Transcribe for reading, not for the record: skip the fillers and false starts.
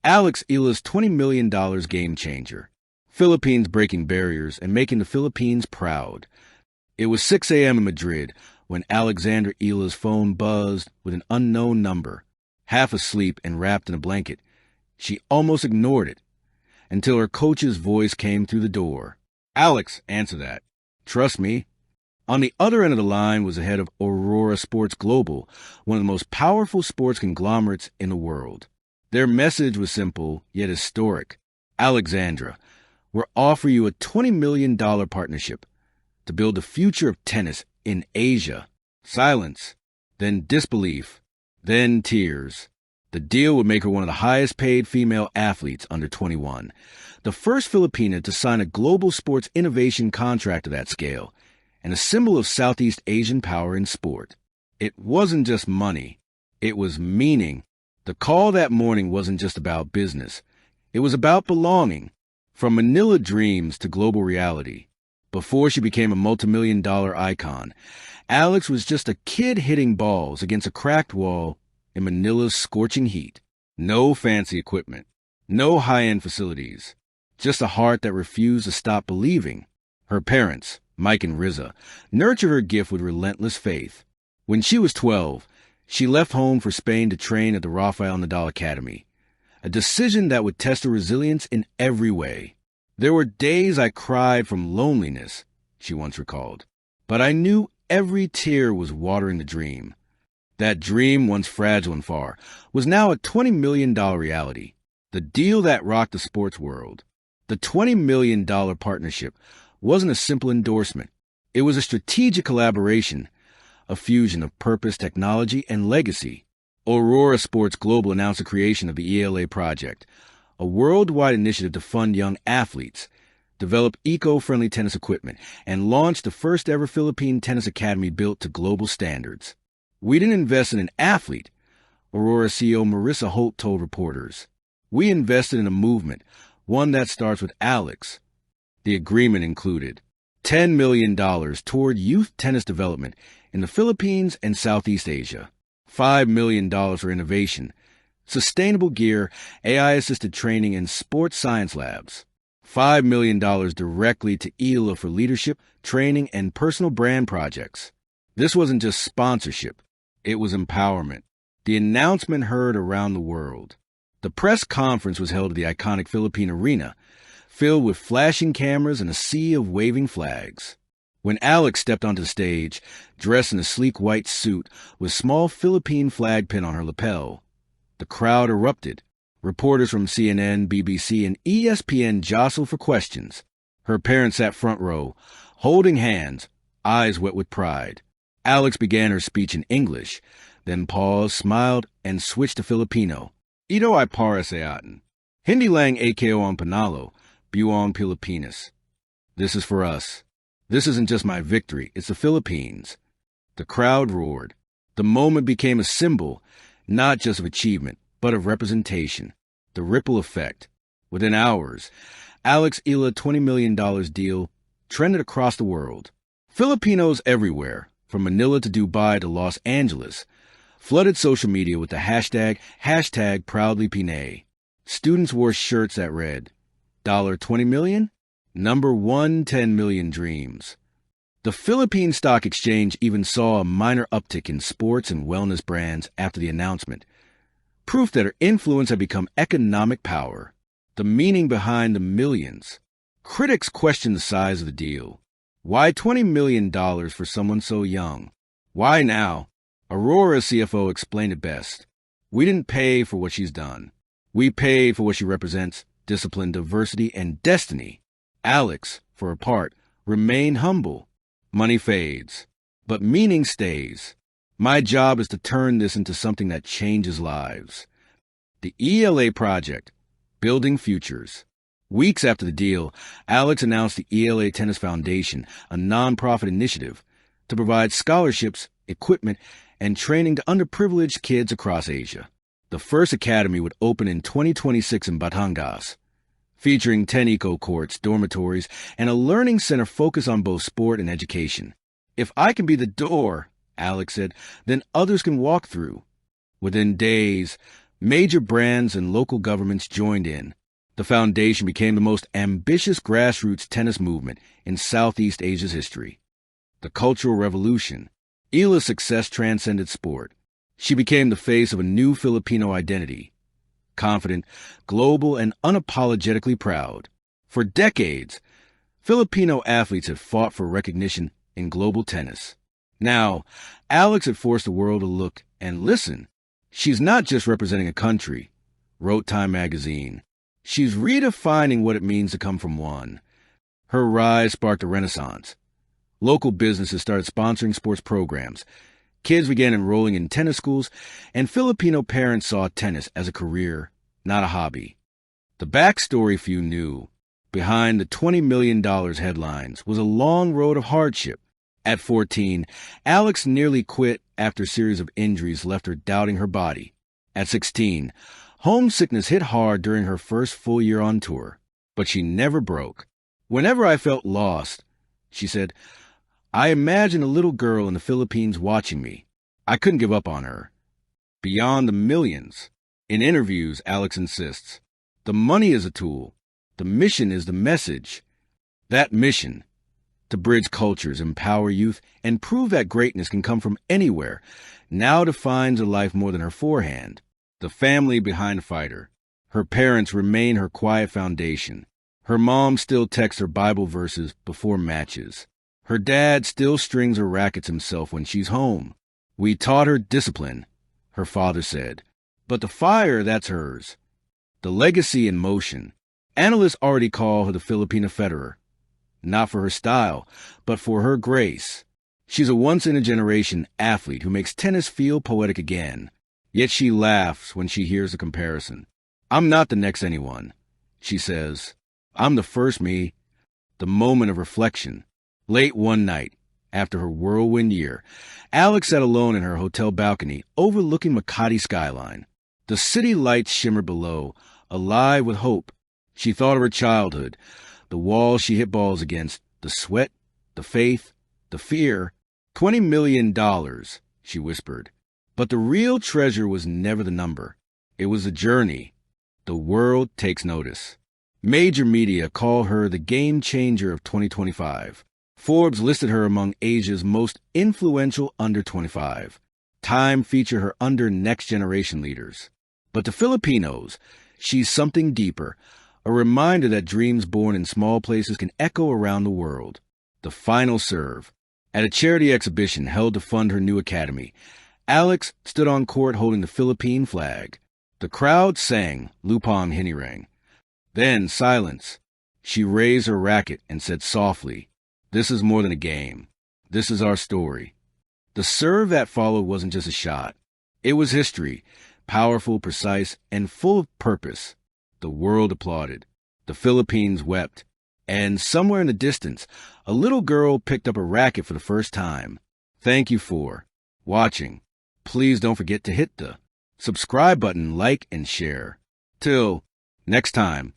Eala's $20 million game changer. Philippines breaking barriers and making the Philippines proud. It was 6 a.m. in Madrid when Alexandra Eala's phone buzzed with an unknown number. Half asleep and wrapped in a blanket, she almost ignored it until her coach's voice came through the door. "Alex, answer that. Trust me." On the other end of the line was the head of Aurora Sports Global, one of the most powerful sports conglomerates in the world. Their message was simple, yet historic. "Alexandra, we're offering you a $20 million partnership to build the future of tennis in Asia." Silence, then disbelief, then tears. The deal would make her one of the highest-paid female athletes under 21, the first Filipina to sign a global sports innovation contract of that scale, and a symbol of Southeast Asian power in sport. It wasn't just money. It was meaning. The call that morning wasn't just about business. It was about belonging. From Manila dreams to global reality. Before she became a multimillion-dollar icon, Alex was just a kid hitting balls against a cracked wall in Manila's scorching heat. No fancy equipment. No high-end facilities. Just a heart that refused to stop believing. Her parents, Mike and Riza, nurtured her gift with relentless faith. When she was 12, she left home for Spain to train at the Rafael Nadal Academy, a decision that would test her resilience in every way. "There were days I cried from loneliness," she once recalled, "but I knew every tear was watering the dream." That dream, once fragile and far, was now a $20 million reality, the deal that rocked the sports world. The $20 million partnership wasn't a simple endorsement. It was a strategic collaboration, a fusion of purpose, technology, and legacy. Aurora Sports Global announced the creation of the Eala project, a worldwide initiative to fund young athletes, develop eco-friendly tennis equipment, and launch the first-ever Philippine tennis academy built to global standards. "We didn't invest in an athlete," Aurora CEO Marissa Holt told reporters. "We invested in a movement, one that starts with Alex." The agreement included $10 million toward youth tennis development in the Philippines and Southeast Asia, $5 million for innovation, sustainable gear, AI-assisted training, and sports science labs, $5 million directly to Eala for leadership, training, and personal brand projects. This wasn't just sponsorship. It was empowerment. The announcement heard around the world. The press conference was held at the iconic Philippine Arena, filled with flashing cameras and a sea of waving flags. When Alex stepped onto the stage, dressed in a sleek white suit with a small Philippine flag pin on her lapel, the crowd erupted. Reporters from CNN, BBC, and ESPN jostled for questions. Her parents sat front row, holding hands, eyes wet with pride. Alex began her speech in English, then paused, smiled, and switched to Filipino. "Ito ay para sa atin. Hindi lang ako ang panalo, buong Pilipinas." This is for us. This isn't just my victory, it's the Philippines. The crowd roared. The moment became a symbol, not just of achievement, but of representation. The ripple effect. Within hours, Eala $20 million deal trended across the world. Filipinos everywhere, from Manila to Dubai to Los Angeles, flooded social media with the hashtag Proudly Pinay. Students wore shirts that read, $20 million? Number 1, 10 million dreams. The Philippine Stock Exchange even saw a minor uptick in sports and wellness brands after the announcement, proof that her influence had become economic power. The meaning behind the millions. Critics questioned the size of the deal. Why $20 million for someone so young? Why now? Aurora's CFO explained it best. "We didn't pay for what she's done. We paid for what she represents, discipline, diversity, and destiny." Alex, for her part, remained humble. "Money fades, but meaning stays. My job is to turn this into something that changes lives." The Eala project, building futures. Weeks after the deal, Alex announced the Eala Tennis Foundation, a nonprofit initiative to provide scholarships, equipment, and training to underprivileged kids across Asia. The first academy would open in 2026 in Batangas, featuring 10 eco-courts, dormitories, and a learning center focused on both sport and education. "If I can be the door," Alex said, "then others can walk through." Within days, Major brands and local governments joined in. The foundation became the most ambitious grassroots tennis movement in Southeast Asia's history. The Cultural Revolution. Eala's success transcended sport. She became the face of a new Filipino identity. Confident, global, and unapologetically proud. For decades, Filipino athletes had fought for recognition in global tennis. Now, Alex had forced the world to look and listen. She's not just representing a country, wrote Time magazine. She's redefining what it means to come from one. Her rise sparked a renaissance. Local businesses started sponsoring sports programs. Kids began enrolling in tennis schools, and Filipino parents saw tennis as a career, not a hobby. The backstory few knew. Behind the $20 million headlines was a long road of hardship. At 14, Alex nearly quit after a series of injuries left her doubting her body. At 16, homesickness hit hard during her first full year on tour, but she never broke. Whenever I felt lost, she said, I imagined a little girl in the Philippines watching me. I couldn't give up on her. Beyond the millions. In interviews, Alex insists, the money is a tool. The mission is the message. That mission, to bridge cultures, empower youth, and prove that greatness can come from anywhere, now defines her life more than her forehand. The family behind the fighter. Her parents remain her quiet foundation. Her mom still texts her Bible verses before matches. Her dad still strings her rackets himself when she's home. We taught her discipline, her father said. But the fire, that's hers. The legacy in motion. Analysts already call her the Filipina Federer. Not for her style, but for her grace. She's a once-in-a-generation athlete who makes tennis feel poetic again. Yet she laughs when she hears the comparison. I'm not the next anyone, she says. I'm the first me. The moment of reflection. Late one night, after her whirlwind year, Alex sat alone in her hotel balcony overlooking Makati skyline. The city lights shimmered below, alive with hope. She thought of her childhood, the walls she hit balls against, the sweat, the faith, the fear. $20 million, she whispered. But the real treasure was never the number. It was the journey. The world takes notice. Major media call her the game changer of 2025. Forbes listed her among Asia's most influential under 25. Time featured her under next generation leaders. But to Filipinos, she's something deeper, a reminder that dreams born in small places can echo around the world. The final serve. At a charity exhibition held to fund her new academy, Alex stood on court holding the Philippine flag. The crowd sang Lupang Hinirang. Then silence. She raised her racket and said softly, "This is more than a game. This is our story." The serve that followed wasn't just a shot. It was history, powerful, precise, and full of purpose. The world applauded. The Philippines wept. And somewhere in the distance, a little girl picked up a racket for the first time. Thank you for watching. Please don't forget to hit the subscribe button, like, and share. Till next time.